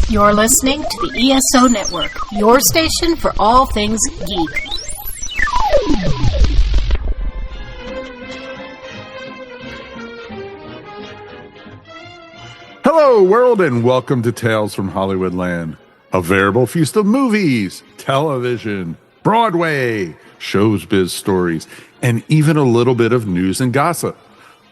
You're listening to the ESO Network, your station for all things geek. Hello, world, and welcome to Tales from Hollywoodland, a veritable feast of movies, television, Broadway, showbiz stories, and even a little bit of news and gossip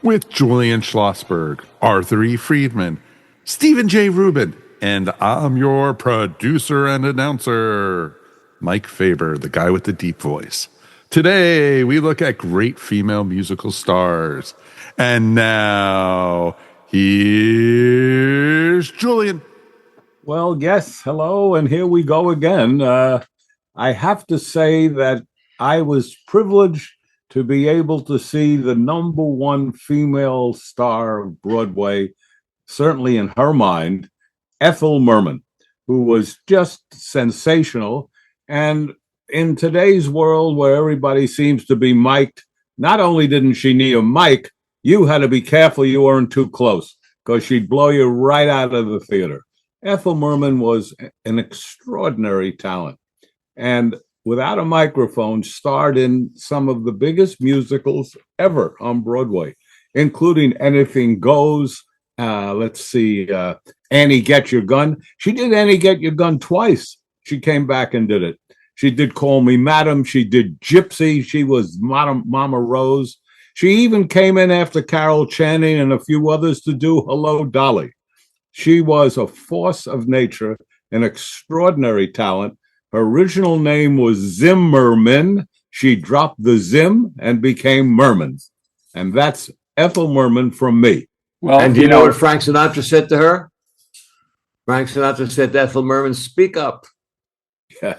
with Julian Schlossberg, Arthur E. Friedman, Stephen J. Rubin, and I'm your producer and announcer, Mike Faber, the guy with the deep voice. Today, we look at great female musical stars. And now, here's Julian. Well, yes, hello, and here we go again. I have to say that I was privileged to be able to see the number one female star of Broadway, certainly in her mind, Ethel Merman, who was just sensational. And in today's world where everybody seems to be mic'd, not only didn't she need a mic, you had to be careful you weren't too close because she'd blow you right out of the theater. Ethel Merman was an extraordinary talent and without a microphone starred in some of the biggest musicals ever on Broadway, including Anything Goes. Annie Get Your Gun. She did Annie Get Your Gun twice. She came back and did it. She did Call Me Madam. She did Gypsy. She was Mama Rose. She even came in after Carol Channing and a few others to do Hello, Dolly. She was a force of nature, an extraordinary talent. Her original name was Zimmerman. She dropped the Zim and became Merman. And that's Ethel Merman from me. Well, and do you know what Frank Sinatra said to her? Frank Sinatra said to Ethel Merman, "Speak up." Yeah.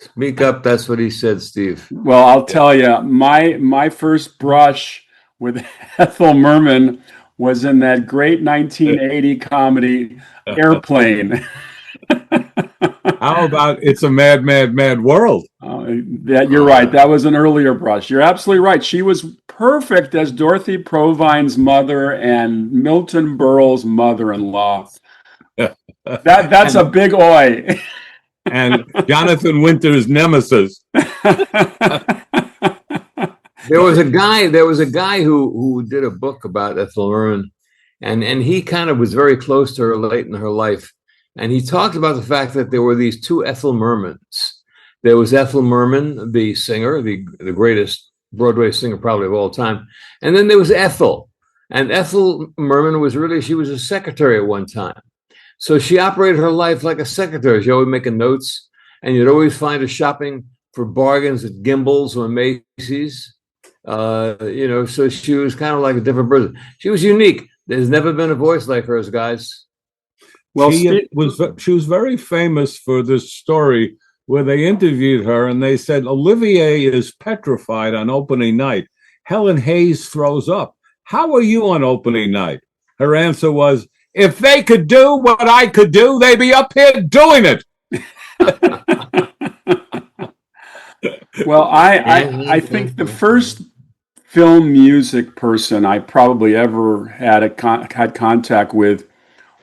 Speak up. That's what he said, Steve. Well, I'll tell you, my first brush with Ethel Merman was in that great 1980 comedy Airplane. How about It's a Mad, Mad, Mad World? You're right. That was an earlier brush. You're absolutely right. She was perfect as Dorothy Provine's mother and Milton Berle's mother-in-law. That's a big oi. And Jonathan Winter's nemesis. There was a guy who did a book about Ethel Merman, and he kind of was very close to her late in her life. And he talked about the fact that there were these two Ethel Mermans. There was Ethel Merman, the singer, the greatest Broadway singer probably of all time. And then there was Ethel. And Ethel Merman she was a secretary at one time. So she operated her life like a secretary. She always making notes. And you'd always find her shopping for bargains at Gimbel's or Macy's. So she was kind of like a different person. She was unique. There's never been a voice like hers, guys. Well, she was very famous for this story where they interviewed her and they said, Olivier is petrified on opening night. Helen Hayes throws up. How are you on opening night? Her answer was, if they could do what I could do, they'd be up here doing it. Well, I think the first film music person I probably ever had contact with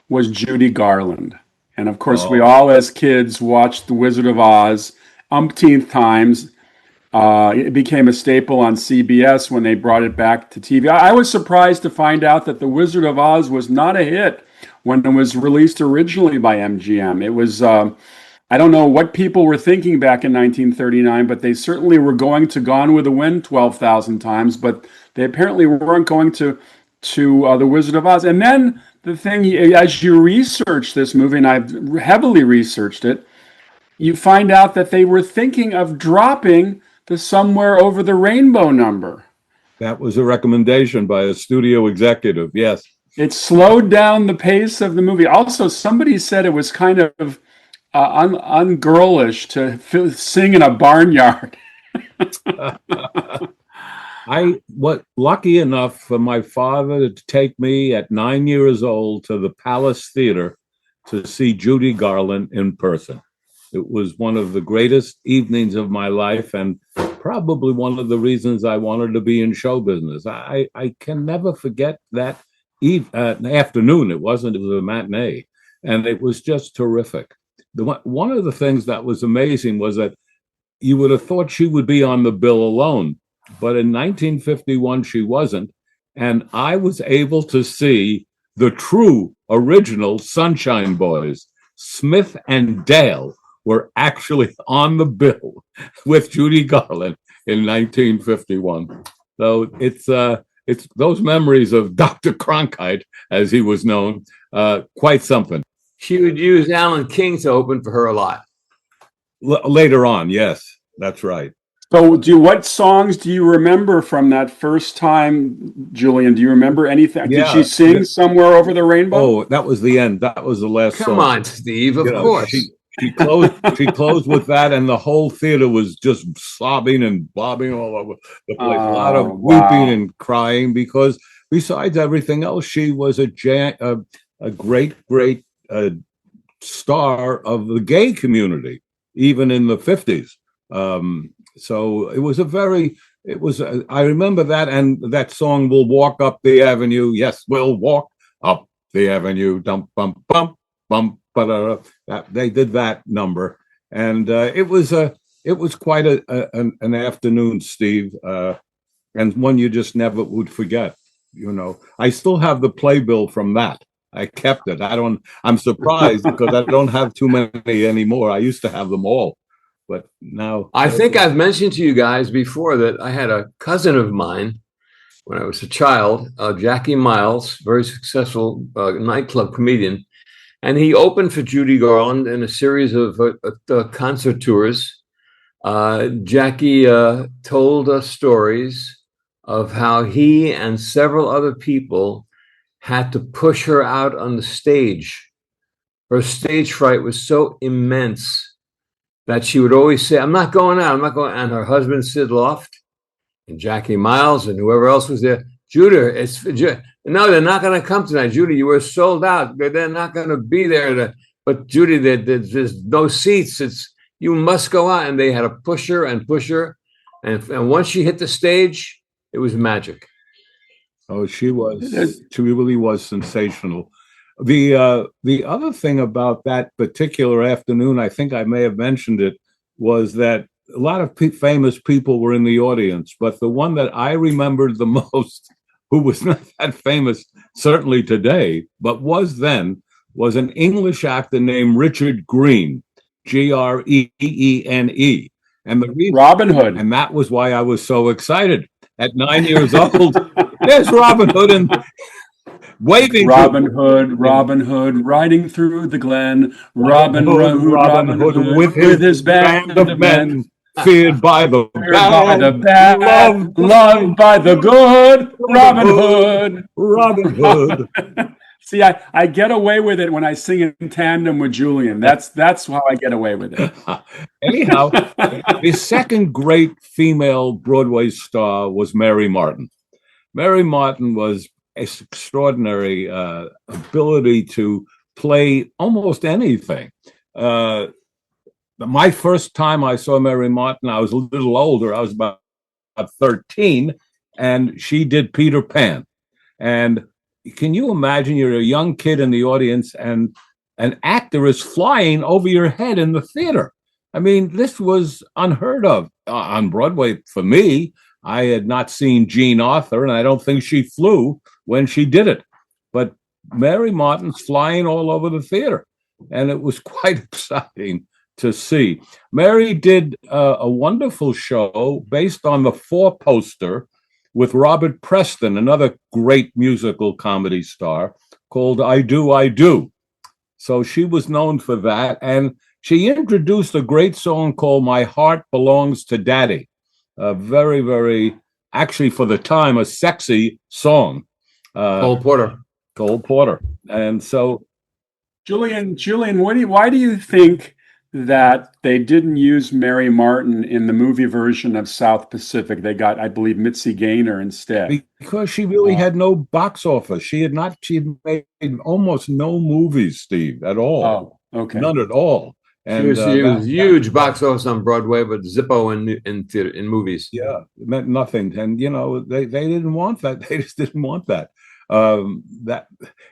was Judy Garland. And of course, we all as kids watched The Wizard of Oz umpteenth times. It became a staple on CBS when they brought it back to TV. I was surprised to find out that The Wizard of Oz was not a hit when it was released originally by MGM. It was, I don't know what people were thinking back in 1939, but they certainly were going to Gone with the Wind 12,000 times, but they apparently weren't going to The Wizard of Oz. And then the thing, as you research this movie, and I've heavily researched it, you find out that they were thinking of dropping the Somewhere Over the Rainbow number. That was a recommendation by a studio executive, yes. It slowed down the pace of the movie. Also, somebody said it was kind of ungirlish to sing in a barnyard. I was lucky enough for my father to take me at 9 years old to the Palace Theater to see Judy Garland in person. It was one of the greatest evenings of my life and probably one of the reasons I wanted to be in show business. I can never forget that afternoon. It was a matinee. and it was just terrific. One of the things that was amazing was that you would have thought she would be on the bill alone, but in 1951 she wasn't, and I was able to see the true original Sunshine Boys. Smith and Dale were actually on the bill with Judy Garland in 1951. So it's those memories of Dr. Cronkite, as he was known, quite something. She would use Alan King to open for her a lot. Later on, yes, that's right. So, what songs do you remember from that first time, Julian? Do you remember anything? Yeah. Did she sing Somewhere Over the Rainbow? Oh, that was the end. That was the last song. Come on, Steve, of course. She closed with that, and the whole theater was just sobbing and bobbing all over the place. A lot of weeping and crying, because besides everything else, she was a great star of the gay community, even in the 50s. So it was I remember that, and that song, We'll Walk Up the Avenue. Yes, we'll walk up the avenue. Dum, bum, bum, bum, ba-da-da. They did that number. And it was quite an afternoon, Steve, and one you just never would forget. I still have the playbill from that. I kept it. I'm surprised because I don't have too many anymore. I used to have them all. But now, I think I've mentioned to you guys before that I had a cousin of mine when I was a child, Jackie Miles, very successful nightclub comedian, and he opened for Judy Garland in a series of concert tours. Jackie told us stories of how he and several other people had to push her out on the stage. Her stage fright was so immense that she would always say, I'm not going out. And her husband, Sid Loft, and Jackie Miles, and whoever else was there, Judy, no, they're not going to come tonight. Judy, you were sold out. They're not going to be there. But Judy, there's no seats. You must go out. And they had to push her. And once she hit the stage, it was magic. Oh, she really was sensational. The other thing about that particular afternoon, I think I may have mentioned it, was that a lot of famous people were in the audience, but the one that I remembered the most, who was not that famous certainly today, but was then, was an English actor named Richard Greene, Greene. And the reason, Robin Hood. And that was why I was so excited. At 9 years old, there's Robin Hood and waving. Robin Hood, riding through the glen. Robin Hood with his band of men. Feared by the bad, loved by the good. Robin Hood. See, I get away with it when I sing in tandem with Julian. That's how I get away with it. Anyhow, the second great female Broadway star was Mary Martin. Mary Martin was extraordinary ability to play almost anything. My first time I saw Mary Martin, I was a little older. I was about 13, and she did Peter Pan. And can you imagine, you're a young kid in the audience and an actor is flying over your head in the theater? I mean, this was unheard of on Broadway for me. I had not seen Jean Arthur, and I don't think she flew when she did it. But Mary Martin's flying all over the theater, and it was quite exciting to see. Mary did a wonderful show based on the Four Poster with Robert Preston, another great musical comedy star, called I Do, I Do. So she was known for that, and she introduced a great song called My Heart Belongs to Daddy. A very, very, actually for the time, a sexy song. Cole Porter. And so, Julian, why do you think that they didn't use Mary Martin in the movie version of South Pacific? They got, I believe, Mitzi Gaynor instead. Because she really had no box office. She had made almost no movies, Steve, at all. Oh, okay. None at all. And she was huge box office on Broadway, but Zippo in movies. Yeah, it meant nothing. And, they didn't want that. They just didn't want that.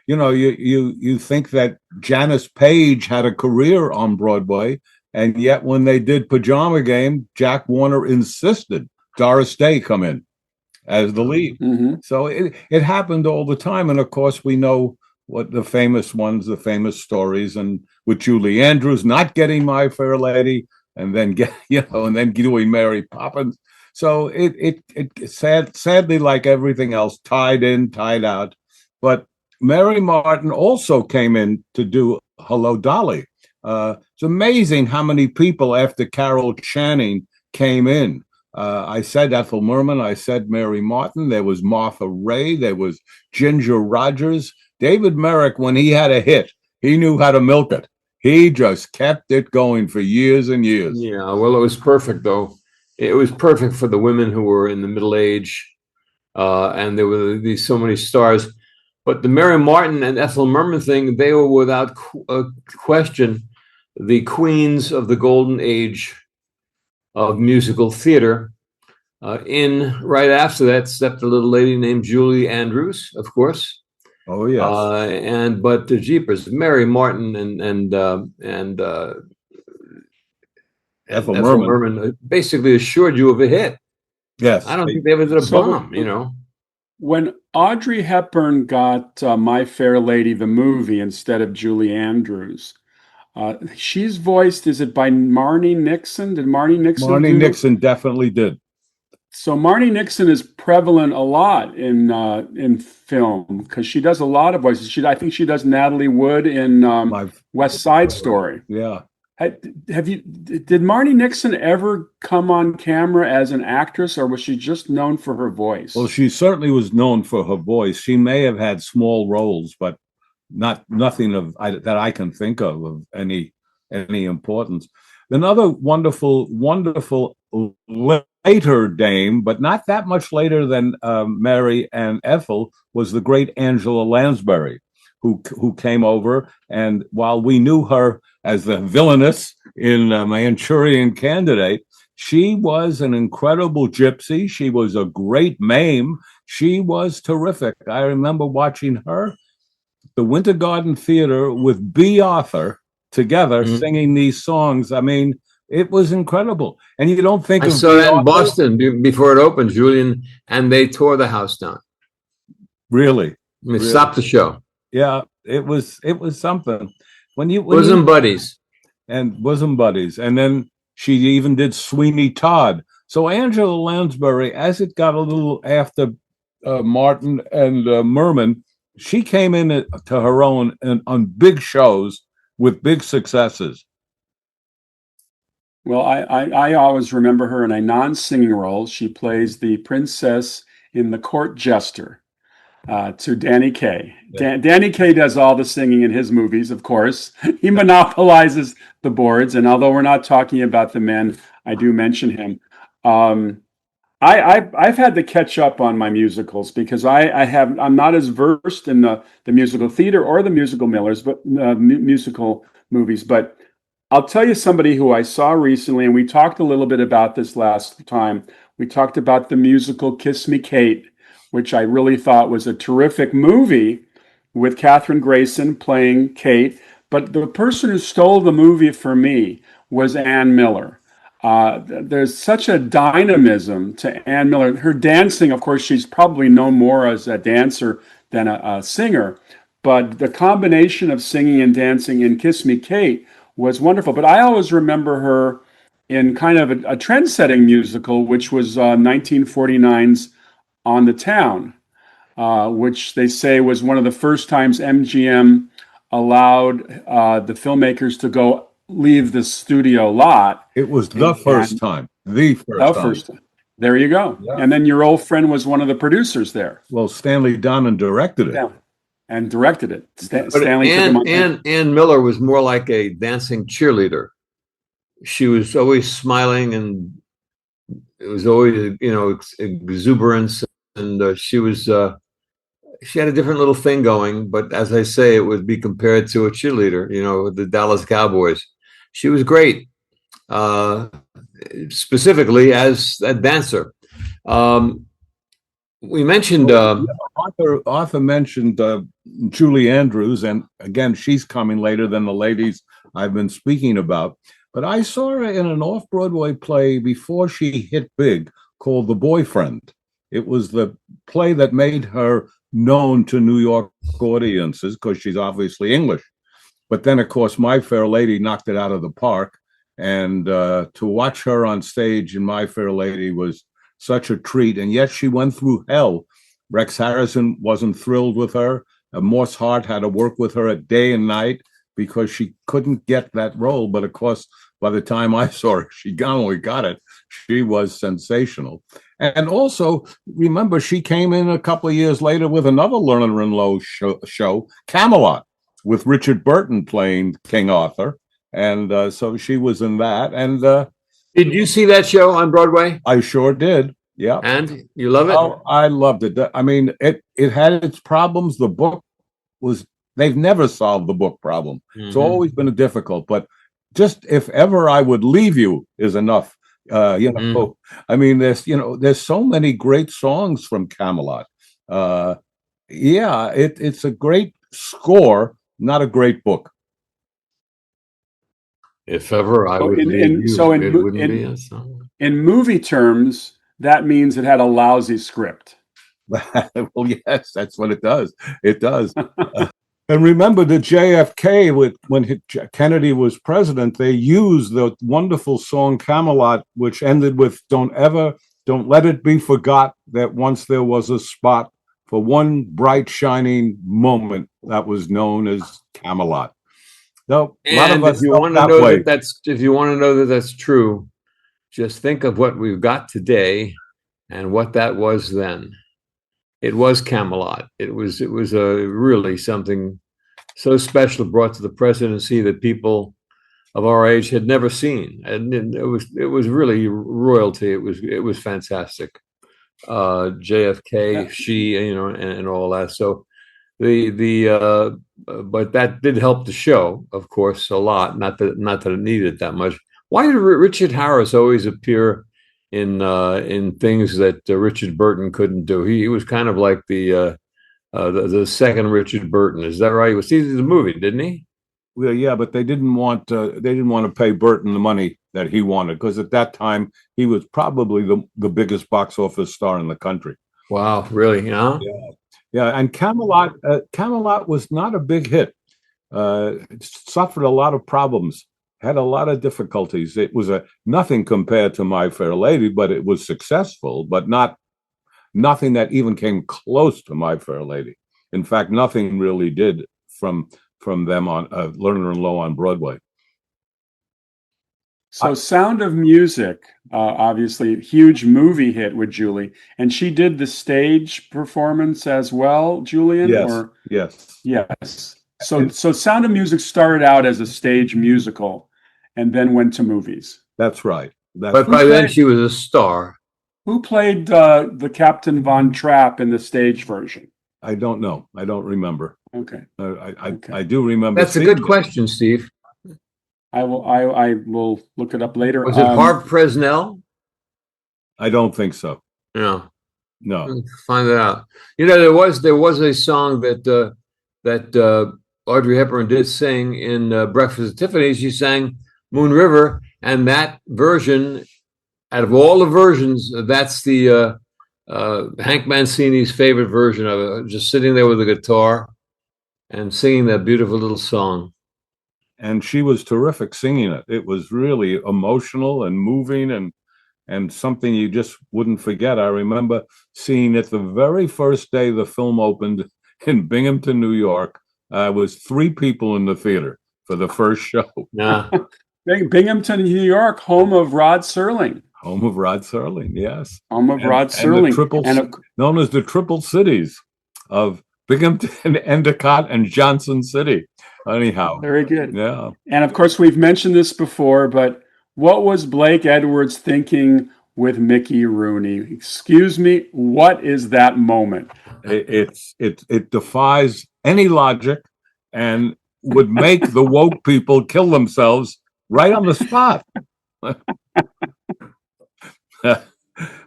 You think that Janice Page had a career on Broadway, and yet when they did Pajama Game, Jack Warner insisted Doris Day come in as the lead. Mm-hmm. So it happened all the time. And of course, we know what the famous ones, the famous stories, and with Julie Andrews not getting My Fair Lady, and then and then doing Mary Poppins. So it sadly, like everything else, tied in, tied out. But Mary Martin also came in to do Hello, Dolly. It's amazing how many people after Carol Channing came in. I said Ethel Merman, I said Mary Martin, there was Martha Ray, there was Ginger Rogers. David Merrick, when he had a hit, he knew how to milk it. He just kept it going for years and years. Yeah, well, it was perfect, though. It was perfect for the women who were in the middle age, and there were so many stars. But the Mary Martin and Ethel Merman thing, they were without question the queens of the golden age of musical theater. Right after that stepped a little lady named Julie Andrews, of course. Oh yes. But the Jeepers, Mary Martin and Ethel Merman basically assured you of a hit. Yes. I don't think they ever did a bomb, When Audrey Hepburn got My Fair Lady, the movie, instead of Julie Andrews, she's voiced, is it by Marnie Nixon? Did Marnie Nixon Marnie Nixon definitely did. So Marnie Nixon is prevalent a lot in film because she does a lot of voices. I think she does Natalie Wood in West Side Story. Yeah. Did Marnie Nixon ever come on camera as an actress, or was she just known for her voice? Well, she certainly was known for her voice. She may have had small roles, but nothing that I can think of any importance. Another wonderful later dame, but not that much later than Mary and Ethel, was the great Angela Lansbury, who came over. And while we knew her as the villainess in Manchurian Candidate, she was an incredible gypsy. She was a great mame. She was terrific. I remember watching her, the Winter Garden Theater, with B. Arthur together singing these songs. I mean, it was incredible. And you don't think I saw that in Boston before it opened, Julian, and they tore the house down. Really? Stopped the show. Yeah, it was something. Bosom Buddies. And Bosom Buddies. And then she even did Sweeney Todd. So Angela Lansbury, as it got a little after Martin and Merman, she came in to her own on big shows with big successes. Well, I always remember her in a non-singing role. She plays the princess in The Court Jester to Danny Kaye. Yeah. Danny Kaye does all the singing in his movies, of course. He monopolizes the boards, and although we're not talking about the men, I do mention him. I've had to catch up on my musicals because I'm not as versed in the musical theater or the musical musical movies, but I'll tell you somebody who I saw recently, and we talked a little bit about this last time. We talked about the musical Kiss Me, Kate, which I really thought was a terrific movie with Katherine Grayson playing Kate. But the person who stole the movie for me was Ann Miller. There's such a dynamism to Ann Miller. Her dancing, of course, she's probably known more as a dancer than a singer. But the combination of singing and dancing in Kiss Me, Kate was wonderful. But I always remember her in kind of a trend-setting musical, which was 1949's On the Town, which they say was one of the first times MGM allowed the filmmakers to leave the studio lot. It was the first time. The first time. There you go. Yeah. And then your old friend was one of the producers there. Well, Stanley Donen directed it. Yeah. And directed it. Stanley Ann Miller was more like a dancing cheerleader. She was always smiling, and it was always, exuberance. And she had a different little thing going. But as I say, it would be compared to a cheerleader, with the Dallas Cowboys. She was great, specifically as a dancer. We mentioned Arthur mentioned Julie Andrews, and again, she's coming later than the ladies I've been speaking about. But I saw her in an off-Broadway play before she hit big called The Boyfriend. It was the play that made her known to New York audiences because she's obviously English. But then, of course, My Fair Lady knocked it out of the park. And to watch her on stage in My Fair Lady was such a treat. And yet she went through hell. Rex Harrison wasn't thrilled with her. Morse Hart had to work with her at day and night because she couldn't get that role. But of course, by the time I saw her, she not only got it, she was sensational. And also, remember, she came in a couple of years later with another Lerner and Loewe show, Camelot, with Richard Burton playing King Arthur. And so she was in that. And did you see that show on Broadway? I sure did. Yeah. And you love it? Oh, I loved it. I mean, it had its problems. The book they've never solved the book problem. Mm-hmm. It's always been difficult. But just if ever I would leave you is enough. I mean, there's so many great songs from Camelot. It's a great score, not a great book. If ever I would leave you, so it wouldn't be a song. In movie terms, that means it had a lousy script. Well, yes, that's what it does. It does. And remember the JFK, when Kennedy was president, they used the wonderful song Camelot, which ended with don't let it be forgot that once there was a spot for one bright, shining moment that was known as Camelot. No, a lot of us if you want to know that that's true, just think of what we've got today and what that was then. It was Camelot. It was really something so special brought to the presidency that people of our age had never seen, and it was really royalty. It was fantastic. JFK, she, and all that. So but that did help the show, of course, a lot. Not that it needed that much. Why did Richard Harris always appear in things that Richard Burton couldn't do? He was kind of like the second Richard Burton. Is that right? He was in the movie, didn't he? Well, yeah, but they didn't want to pay Burton the money that he wanted because at that time he was probably the biggest box office star in the country. Wow, really? Yeah. Yeah, and Camelot was not a big hit. It suffered a lot of problems, had a lot of difficulties. It was nothing compared to My Fair Lady, but it was successful, but nothing that even came close to My Fair Lady. In fact, nothing really did from them on Lerner and Loewe on Broadway. So Sound of Music, obviously huge movie hit with Julie, and she did the stage performance as well, Julian? Yes. Yes. So Sound of Music started out as a stage musical and then went to movies. That's right. But by then she was a star. Who played the Captain Von Trapp in the stage version? I don't know. I don't remember. Okay. I do remember. That's a good question, Steve. I will look it up later. Was it Harp Fresnel? I don't think so. No. Find that out. There was a song that Audrey Hepburn did sing in Breakfast at Tiffany's. She sang Moon River, and that version, out of all the versions, that's the Hank Mancini's favorite version of it. Just sitting there with a guitar and singing that beautiful little song. And she was terrific singing it. It was really emotional and moving and something you just wouldn't forget. I remember seeing it the very first day the film opened in Binghamton, New York. I was 3 people in the theater for the first show. Nah. Binghamton, New York, home of Rod Serling. Home of Rod Serling, yes. Home of Rod Serling. Known as the Triple Cities of Binghamton, Endicott, and Johnson City. Anyhow. Very good. Yeah. And of course, we've mentioned this before, but what was Blake Edwards thinking with Mickey Rooney? Excuse me, what is that moment? It defies any logic and would make the woke people kill themselves right on the spot.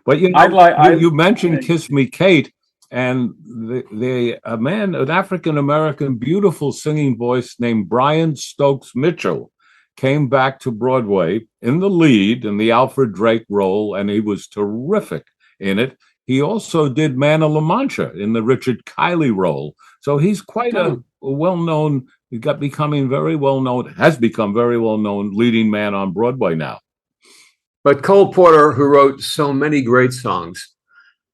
But you mentioned Kiss Me Kate, and an African American beautiful singing voice named Brian Stokes Mitchell came back to Broadway in the lead in the Alfred Drake role, and he was terrific in it. He also did Man of La Mancha in the Richard Kiley role. So he's quite a well-known, has become very well-known leading man on Broadway now. But Cole Porter, who wrote so many great songs,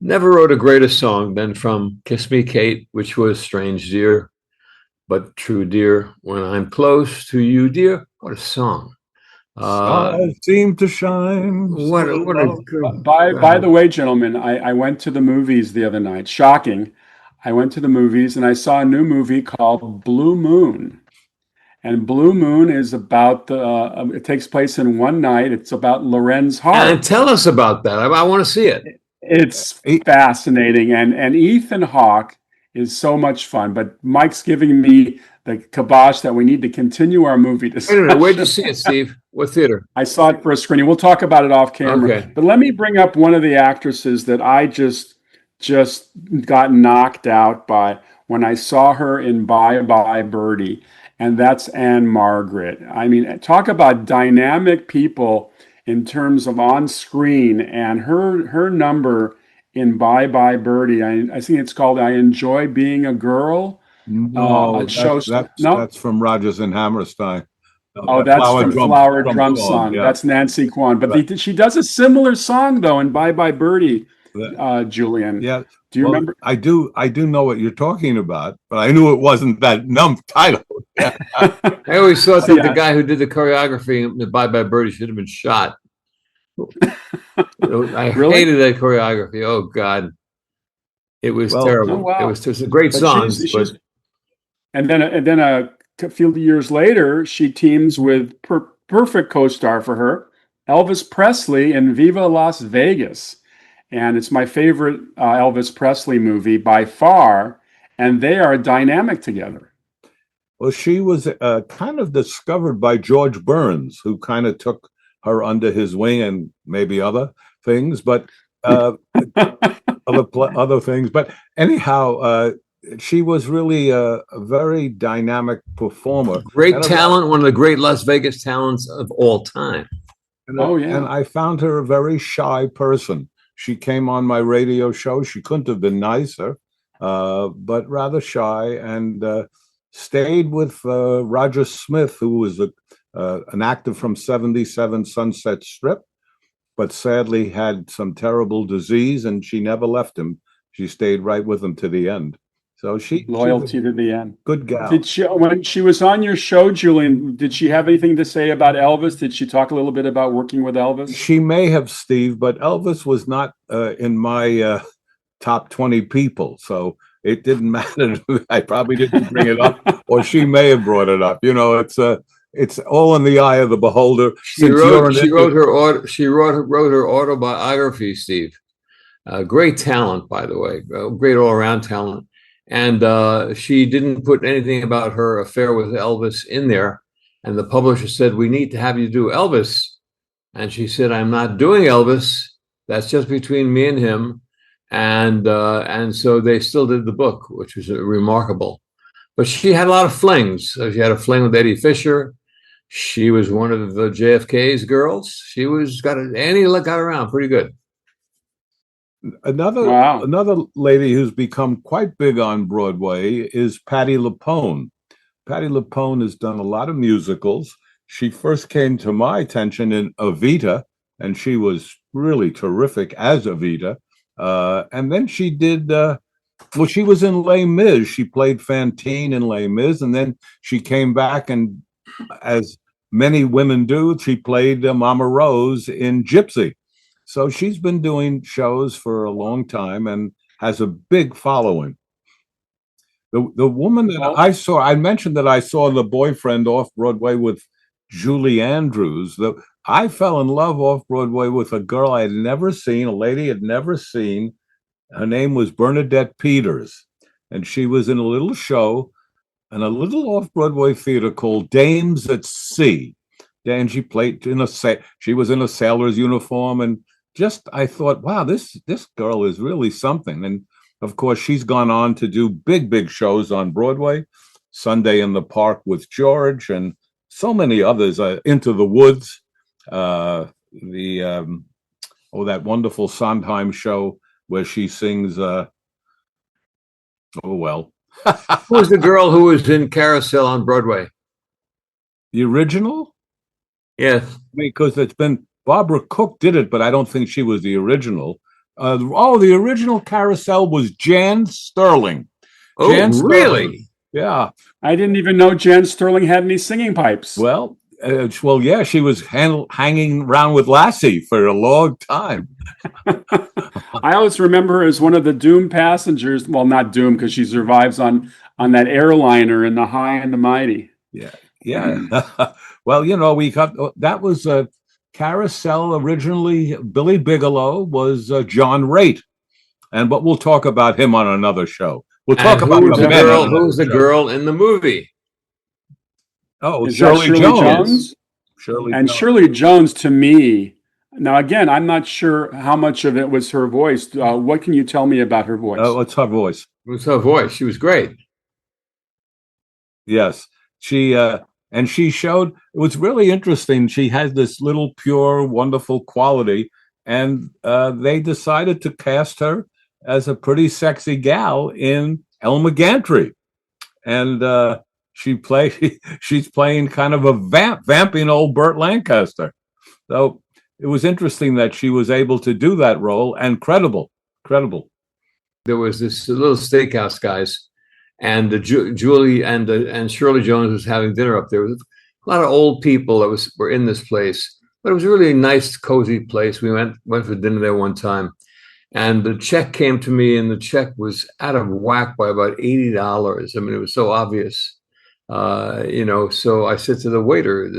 never wrote a greater song than from Kiss Me Kate, which was Strange Dear, but True Dear. When I'm close to you, dear. What a song. Stars seem to shine. What a good. By the way, gentlemen, I went to the movies the other night. Shocking. I went to the movies and I saw a new movie called Blue Moon. And Blue Moon is about it takes place in one night. It's about Loren's heart. And tell us about that. I want to see it. It's fascinating. And Ethan Hawke is so much fun. But Mike's giving me the kibosh that we need to continue our movie discussion. Wait a minute. Where'd you see it, Steve? What theater? I saw it for a screening. We'll talk about it off camera. Okay. But let me bring up one of the actresses that I just got knocked out by when I saw her in Bye Bye Birdie, and that's Anne Margaret. I mean, talk about dynamic people in terms of on screen, and her number in Bye Bye Birdie, I think it's called I Enjoy Being a Girl. No, that's from Rodgers and Hammerstein. That's from Flower Drum Song. Yeah. That's Nancy Kwan. But she does a similar song, though, in Bye Bye Birdie, Julian. Yeah. Do you remember? I do know what you're talking about, but I knew it wasn't that title. I always thought that the guy who did the choreography in Bye Bye Birdie should have been shot. I hated that choreography. Oh, God. It was terrible. Oh, wow. It was a great song. And then a few years later, she teams with perfect co-star for her, Elvis Presley in Viva Las Vegas. And it's my favorite Elvis Presley movie by far. And they are dynamic together. Well, she was kind of discovered by George Burns, who kind of took her under his wing and maybe other things, but other things. But anyhow, she was really a very dynamic performer. Great talent, one of the great Las Vegas talents of all time. And I found her a very shy person. She came on my radio show. She couldn't have been nicer, but rather shy, and stayed with Roger Smith, who was an actor from 77 Sunset Strip, but sadly had some terrible disease, and she never left him. She stayed right with him to the end. So loyalty to the end. Good gal. When she was on your show, Julian, did she have anything to say about Elvis? Did she talk a little bit about working with Elvis? She may have, Steve, but Elvis was not in my top 20 people, so it didn't matter. I probably didn't bring it up, or she may have brought it up. You know, it's all in the eye of the beholder. She wrote her autobiography, Steve. Great talent, by the way. Great all-around talent. And she didn't put anything about her affair with Elvis in there. And the publisher said, "We need to have you do Elvis." And she said, "I'm not doing Elvis. That's just between me and him." And so they still did the book, which was remarkable. But she had a lot of flings. So she had a fling with Eddie Fisher. She was one of the JFK's girls. She Annie got around pretty good. Another lady who's become quite big on Broadway is Patti LuPone. Patti LuPone has done a lot of musicals. She first came to my attention in Evita, and she was really terrific as Evita. And then she did, she was in Les Mis. She played Fantine in Les Mis, and then she came back, and as many women do, she played Mama Rose in Gypsy. So she's been doing shows for a long time and has a big following. The woman that I mentioned that I saw The Boyfriend off Broadway with Julie Andrews. I fell in love off Broadway with a girl I had never seen, a lady I'd never seen. Her name was Bernadette Peters, and she was in a little show in a little off-Broadway theater called Dames at Sea. And she played she was in a sailor's uniform, and I thought, wow, this girl is really something. And of course, she's gone on to do big shows on Broadway, Sunday in the Park with George, and so many others. Into the Woods, that wonderful Sondheim show where she sings. Oh well. Who was the girl who was in Carousel on Broadway? The original? Yes. Because it's been Barbara Cook did it, but I don't think she was the original. The original Carousel was Jan Sterling. Oh, Jan Sterling. Really? Yeah. I didn't even know Jan Sterling had any singing pipes. Well, yeah, she was hanging around with Lassie for a long time. I always remember her as one of the doomed passengers. Well, not doomed because she survives on that airliner in The High and the Mighty. Yeah. Well, we got that was Carousel originally. Billy Bigelow was John Raitt, but we'll talk about him on another show. We'll talk about who was the girl in the movie? Oh, Shirley Jones. Shirley Jones, to me, now again, I'm not sure how much of it was her voice. What can you tell me about her voice? What's her voice? It was her voice. She was great. Yes, she showed. It was really interesting. She had this little pure, wonderful quality, and they decided to cast her as a pretty sexy gal in Elma Gantry, and she's playing kind of a vamping old Burt Lancaster. So it was interesting that she was able to do that role, and credible. There was this little steakhouse, guys, and Julie and Shirley Jones was having dinner up there. There was a lot of old people that were in this place, but it was a really nice, cozy place. We went for dinner there one time, and the check came to me, and the check was out of whack by about $80. I mean, it was so obvious. So I said to the waiter,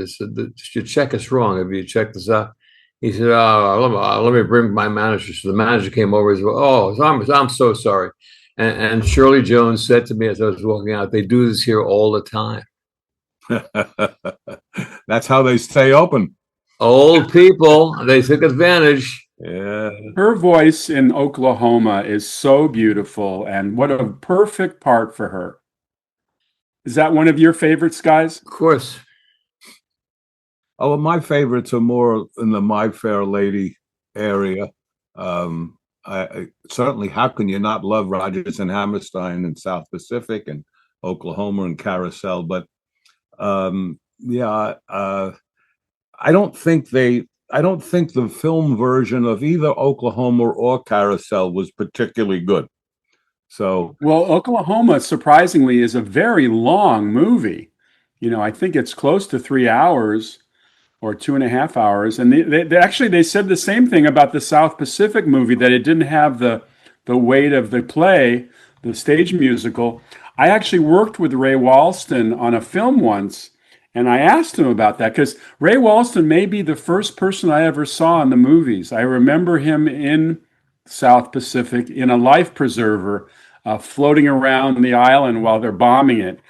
your check is wrong. Have you checked this out? He said, let me bring my manager. So the manager came over and said, I'm so sorry. And Shirley Jones said to me as I was walking out, they do this here all the time. That's how they stay open. Old people, they took advantage. Yeah. Her voice in Oklahoma is so beautiful, and what a perfect part for her. Is that one of your favorites, guys? Of course. Oh, well, my favorites are more in the My Fair Lady area. I certainly, how can you not love Rodgers and Hammerstein and South Pacific and Oklahoma and Carousel? But I don't think the film version of either Oklahoma or Carousel was particularly good. So, well, Oklahoma, surprisingly, is a very long movie. I think it's close to 3 hours or 2.5 hours. And they said the same thing about the South Pacific movie, that it didn't have the weight of the play, the stage musical. I actually worked with Ray Walston on a film once, and I asked him about that, because Ray Walston may be the first person I ever saw in the movies. I remember him in South Pacific in a life preserver, floating around the island while they're bombing it.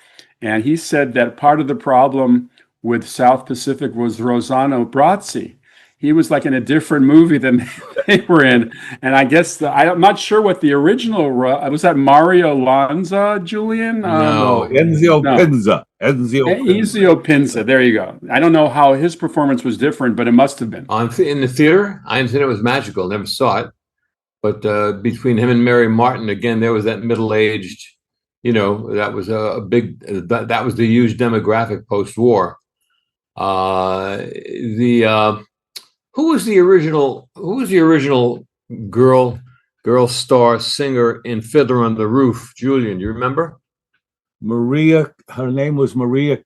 And he said that part of the problem with South Pacific was Rossano Brazzi. He was like in a different movie than they were in. And I guess I'm not sure what the original was. That Mario Lanza, Julian? No, Enzio Pinza. Ezio Pinza. There you go. I don't know how his performance was different, but it must have been. In the theater, I understand it was magical. Never saw it. But between him and Mary Martin, again, there was that middle-aged, that was that was the huge demographic post-war. Who was the original girl star singer in Fiddler on the Roof? Julian, you remember? Maria. Her name was Maria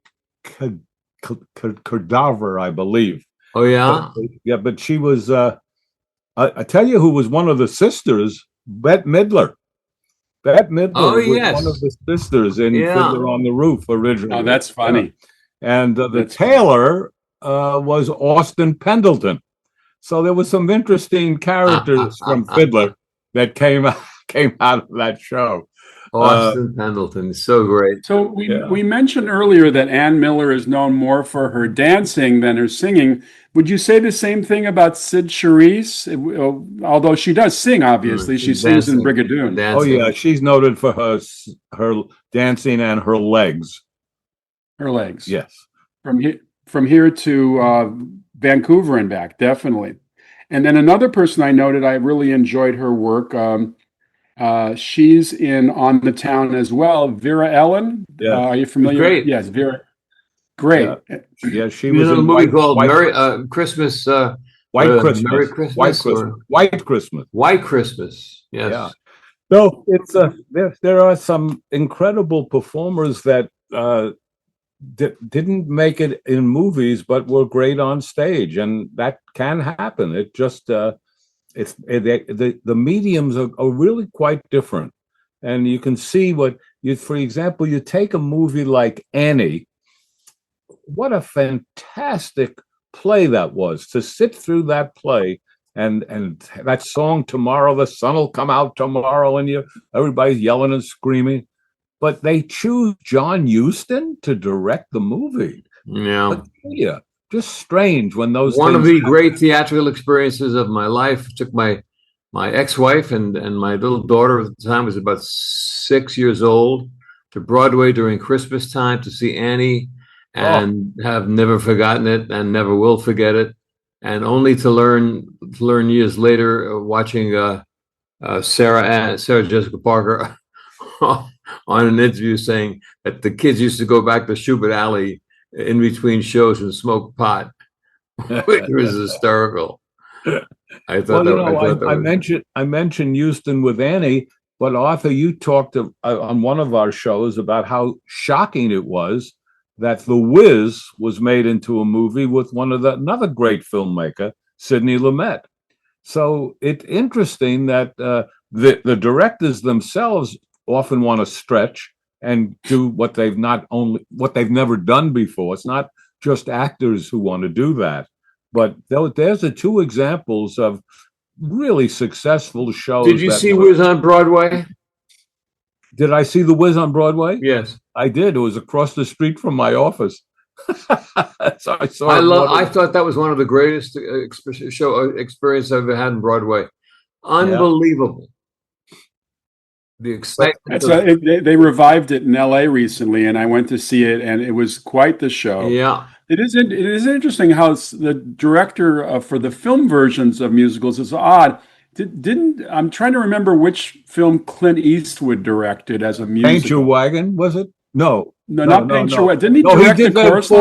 Cadaver, I believe. Oh yeah, but she was. I tell you who was one of the sisters, Bette Midler. Bette Midler was one of the sisters in Fiddler on the Roof originally. Oh, that's funny. And the tailor was Austin Pendleton. So there was some interesting characters from Fiddler that came out of that show. Austin Pendleton is so great. So we mentioned earlier that Ann Miller is known more for her dancing than her singing. Would you say the same thing about Sid Charisse? Although she does sing, obviously. She sings in Brigadoon. Oh, yeah. She's noted for her dancing and her legs. Her legs. Yes. From here to Vancouver and back, definitely. And then another person I noted, I really enjoyed her work. She's in On the Town as well. Vera Ellen. Yeah. Are you familiar? Great. Yes, Vera. Great. Yeah, she was in a movie called Christmas. White Christmas. Merry Christmas. White Christmas. White Christmas. Yes. Yeah. No, it's there are some incredible performers that didn't make it in movies, but were great on stage, and that can happen. It just the mediums are really quite different, and you can see for example, you take a movie like Annie. What a fantastic play that was, to sit through that play and that song, Tomorrow the Sun Will Come Out Tomorrow, and everybody's yelling and screaming. But they choose John Huston to direct the movie. Yeah. Just strange when those one of the great theatrical experiences of my life. Took my ex-wife and my little daughter at the time was about 6 years old to Broadway during Christmas time to see Annie. And have never forgotten it and never will forget it, and only to learn years later, watching Sarah Jessica Parker on an interview saying that the kids used to go back to Schubert Alley in between shows and smoke pot, which was hysterical. I thought I mentioned Huston with Annie, but Arthur, you talked on one of our shows about how shocking it was that The Wiz was made into a movie with another great filmmaker, Sidney Lumet. So it's interesting that the directors themselves often want to stretch and do what they've never done before. It's not just actors who want to do that, but there's the two examples of really successful shows. Did you see Wiz on Broadway? Did I see The Wiz on Broadway? Yes, I did. It was across the street from my office. So I saw. I thought that was one of the greatest experiences I've ever had in Broadway. Unbelievable. Yeah. The excitement. They revived it in L.A. recently, and I went to see it, and it was quite the show. Yeah. It is interesting how the director for the film versions of musicals is odd. I'm trying to remember which film Clint Eastwood directed as a musical. Paint Your Wagon, was it? No, not Paint Your Wagon. Didn't he direct he did the chorus? The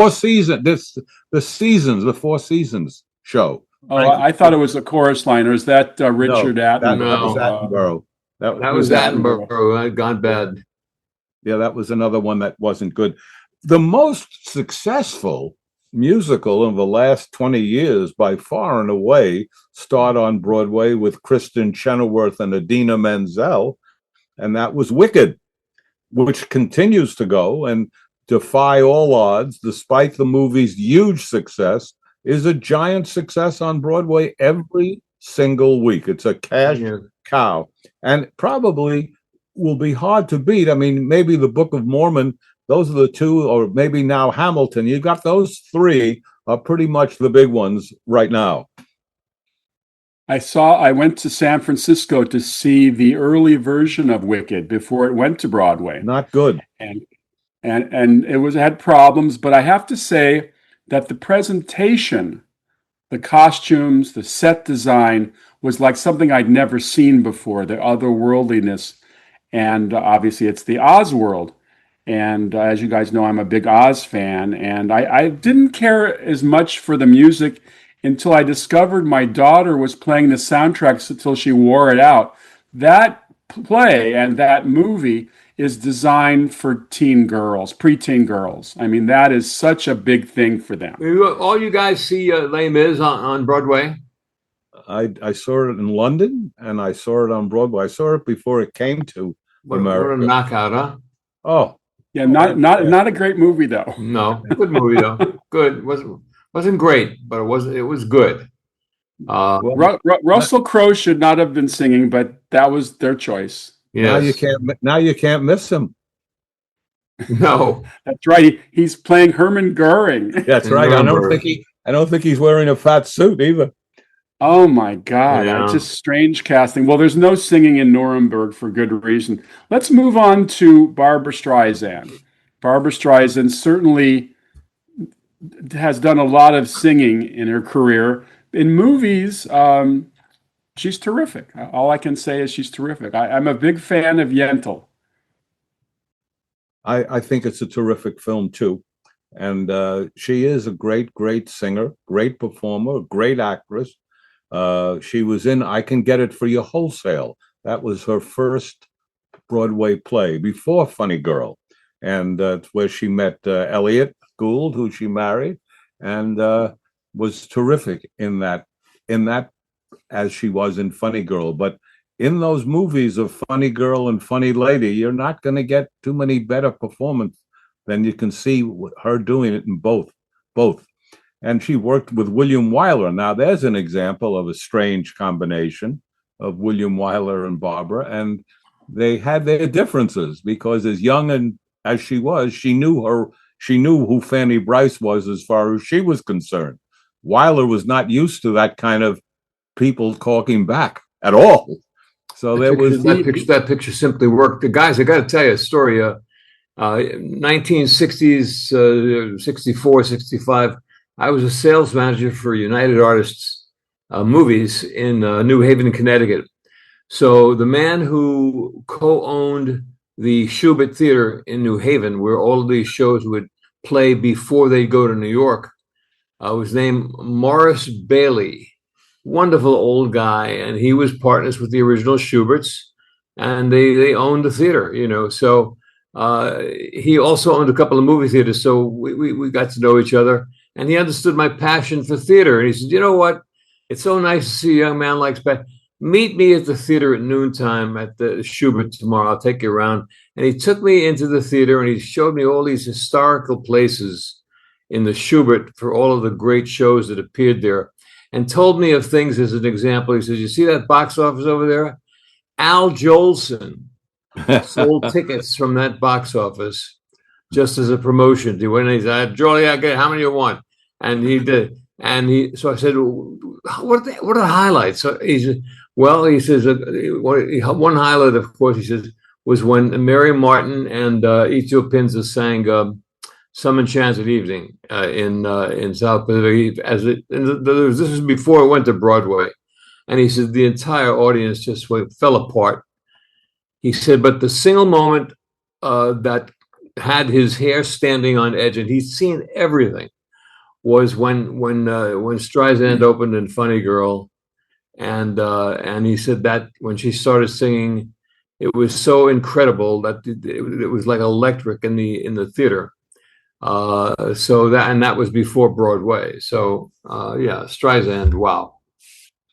Four Seasons show. Oh, I thought it was a chorus line, or is that Richard Attenborough? That was Attenborough. That was Attenborough. It gone bad. Yeah, that was another one that wasn't good. The most successful musical in the last 20 years, by far and away, started on Broadway with Kristen Chenoweth and Idina Menzel, and that was Wicked, which continues to go and defy all odds, despite the movie's huge success, is a giant success on Broadway every single week. It's a cash cow, and probably will be hard to beat. I mean, maybe the Book of Mormon. Those are the two, or maybe now Hamilton. You've got those three are pretty much the big ones right now. I went to San Francisco to see the early version of Wicked before it went to Broadway. Not good. And it had problems, but I have to say that the presentation, the costumes, the set design was like something I'd never seen before, the otherworldliness. And obviously it's the Oz world. And as you guys know, I'm a big Oz fan, and I didn't care as much for the music until I discovered my daughter was playing the soundtracks until she wore it out. That play and that movie is designed for teen girls, preteen girls. I mean, that is such a big thing for them. All you guys see Les Mis on Broadway? I saw it in London, and I saw it on Broadway. I saw it before it came to America. What a knockout, huh? Oh. Yeah, not a great movie though. No, good movie though. Good. Wasn't great, but it was good. Russell Crowe should not have been singing, but that was their choice. Yes. Now you can't miss him. No. That's right. He's playing Hermann Goering. That's In right. Nuremberg. I don't think he's wearing a fat suit either. Oh my God. Yeah. Just strange casting. Well, there's no singing in Nuremberg for good reason. Let's move on to Barbra Streisand. Barbra Streisand certainly has done a lot of singing in her career. In movies, she's terrific. All I can say is she's terrific. I'm a big fan of Yentl. I think it's a terrific film too. And she is a great, great singer, great performer, great actress. She was in I Can Get It For You Wholesale. That was her first Broadway play before Funny Girl. And that's where she met Elliot Gould, who she married, and was terrific in that as she was in Funny Girl. But in those movies of Funny Girl and Funny Lady, you're not going to get too many better performances than you can see her doing it in both. And she worked with William Wyler. Now, there's an example of a strange combination of William Wyler and Barbra, and they had their differences because as young and as she was, she knew who Fanny Brice was as far as she was concerned. Wyler was not used to that kind of people talking back at all. So that picture simply worked. The guys, I got to tell you a story. 1960s, 64, 65. I was a sales manager for United Artists movies in New Haven, Connecticut. So the man who co-owned the Shubert Theater in New Haven, where all of these shows would play before they go to New York, was named Morris Bailey. Wonderful old guy, and he was partners with the original Shuberts, and they owned the theater, So he also owned a couple of movie theaters, so we got to know each other, and he understood my passion for theater. And he said, "You know what? It's so nice to see a young man like Spence. Meet me at the theater at noontime at the Shubert tomorrow. I'll take you around." And he took me into the theater, and he showed me all these historical places in the Shubert for all of the great shows that appeared there, and told me of things as an example. He says, "You see that box office over there? Al Jolson sold tickets from that box office just as a promotion." He went and he said, "Jolie, how many you want?" And he did. So I said, what are the highlights? So he said, he says, one highlight, of course, he says, was when Mary Martin and Ethel Pinza sang Some Enchanted Evening in South Pacific. This was before it went to Broadway. And he said the entire audience just fell apart. He said, but the single moment that had his hair standing on edge, and he'd seen everything, was when Streisand opened in Funny Girl, and he said that when she started singing, it was so incredible that it was like electric in the theater. That was before Broadway. So Streisand, wow.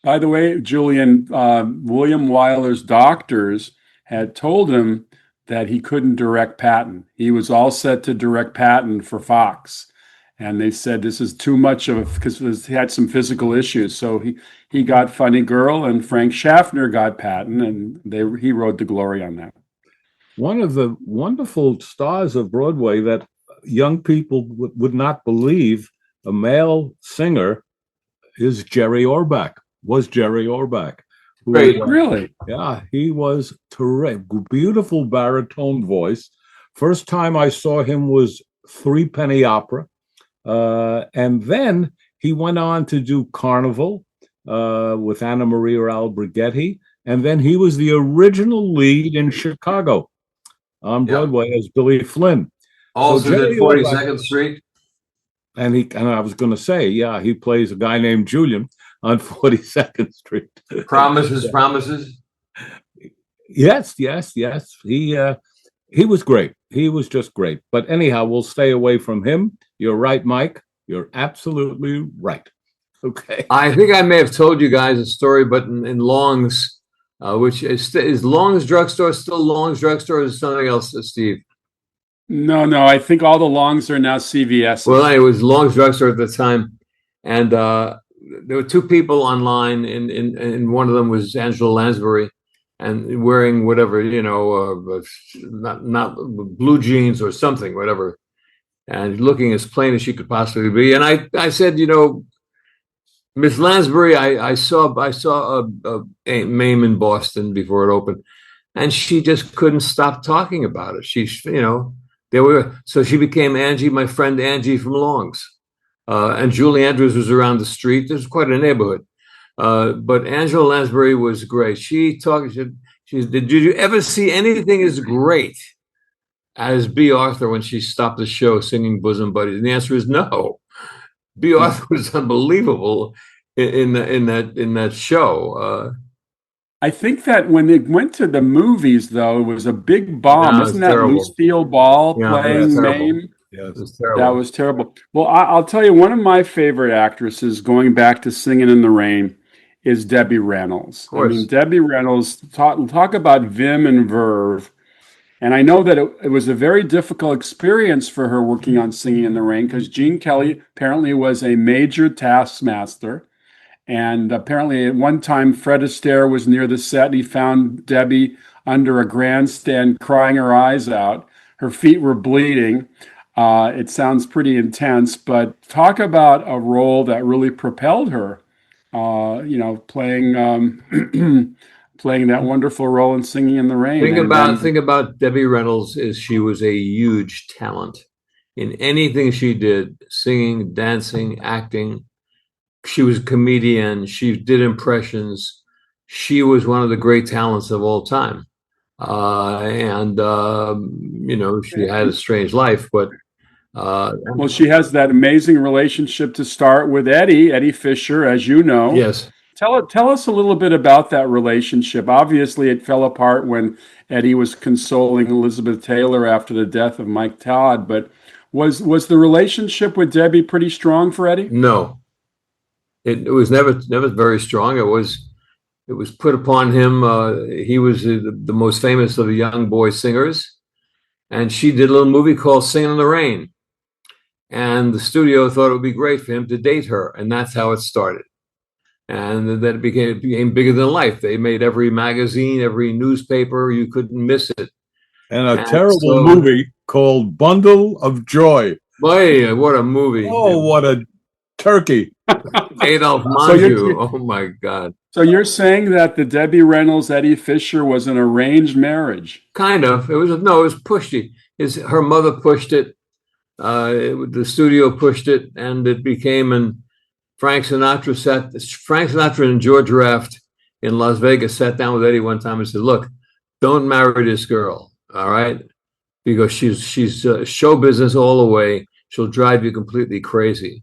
By the way, Julian, William Wyler's doctors had told him that he couldn't direct Patton. He was all set to direct Patton for Fox. And they said this is too much because he had some physical issues. So he got Funny Girl, and Frank Schaffner got Patton, and he rode the glory on that. One of the wonderful stars of Broadway that young people would not believe, a male singer, is Jerry Orbach. Great, really? Yeah, he was terrific. Beautiful baritone voice. First time I saw him was Three Penny Opera. And then he went on to do Carnival with Anna Maria Albrighetti. And then he was the original lead in Chicago on Broadway as Billy Flynn. Also did 42nd Street. And I was going to say, he plays a guy named Julian on 42nd Street. Promises. Yes. He was great. He was just great. But anyhow, we'll stay away from him. You're right, Mike. You're absolutely right. Okay. I think I may have told you guys a story, but in Long's, which is Long's Drugstore still Long's Drugstore, or is something else, Steve? No. I think all the Longs are now CVS. Well, it was Long's Drugstore at the time, and there were two people online, and one of them was Angela Lansbury, and wearing whatever, not blue jeans or something, whatever, and looking as plain as she could possibly be. And I said, Miss Lansbury, I saw a MAME in Boston before it opened, and she just couldn't stop talking about it. So she became Angie, my friend Angie from Long's. And Julie Andrews was around the street. There's quite a neighborhood. But Angela Lansbury was great. She said, did you ever see anything as great as B. Arthur when she stopped the show singing Bosom Buddies? And the answer is no. B. Arthur was unbelievable in that show. I think that when it went to the movies, though, it was a big bomb. Wasn't that terrible. Lucille Ball playing Mame? Yeah, that was terrible. Well, I'll tell you, one of my favorite actresses, going back to Singing in the Rain, is Debbie Reynolds. I mean, Debbie Reynolds, talk about vim and verve. And I know that it was a very difficult experience for her working on Singing in the Rain, because Gene Kelly apparently was a major taskmaster. And apparently at one time, Fred Astaire was near the set and he found Debbie under a grandstand crying her eyes out. Her feet were bleeding. It sounds pretty intense, but talk about a role that really propelled her, playing that wonderful role in Singing in the Rain. Think about Debbie Reynolds is she was a huge talent in anything she did, singing, dancing, acting. She was a comedian. She did impressions. She was one of the great talents of all time. She had a strange life, but well, she has that amazing relationship to start with Eddie Fisher, as you know. Yes. Tell us a little bit about that relationship. Obviously, it fell apart when Eddie was consoling Elizabeth Taylor after the death of Mike Todd. But was the relationship with Debbie pretty strong for Eddie? No, it was never very strong. It was put upon him. He was the most famous of the young boy singers, and she did a little movie called Singing in the Rain. And the studio thought it would be great for him to date her, and that's how it started. And then it became bigger than life. They made every magazine, every newspaper. You couldn't miss it. And a terrible movie called Bundle of Joy. Boy, what a movie. Oh, what a turkey. Adolph Manju. Oh, my God. So you're saying that the Debbie Reynolds-Eddie Fisher was an arranged marriage? Kind of. It was pushed. Her mother pushed it. The studio pushed it, and it became an Frank Sinatra and George Raft in Las Vegas sat down with Eddie one time and said, "Look, don't marry this girl, all right? Because she's show business all the way. She'll drive you completely crazy."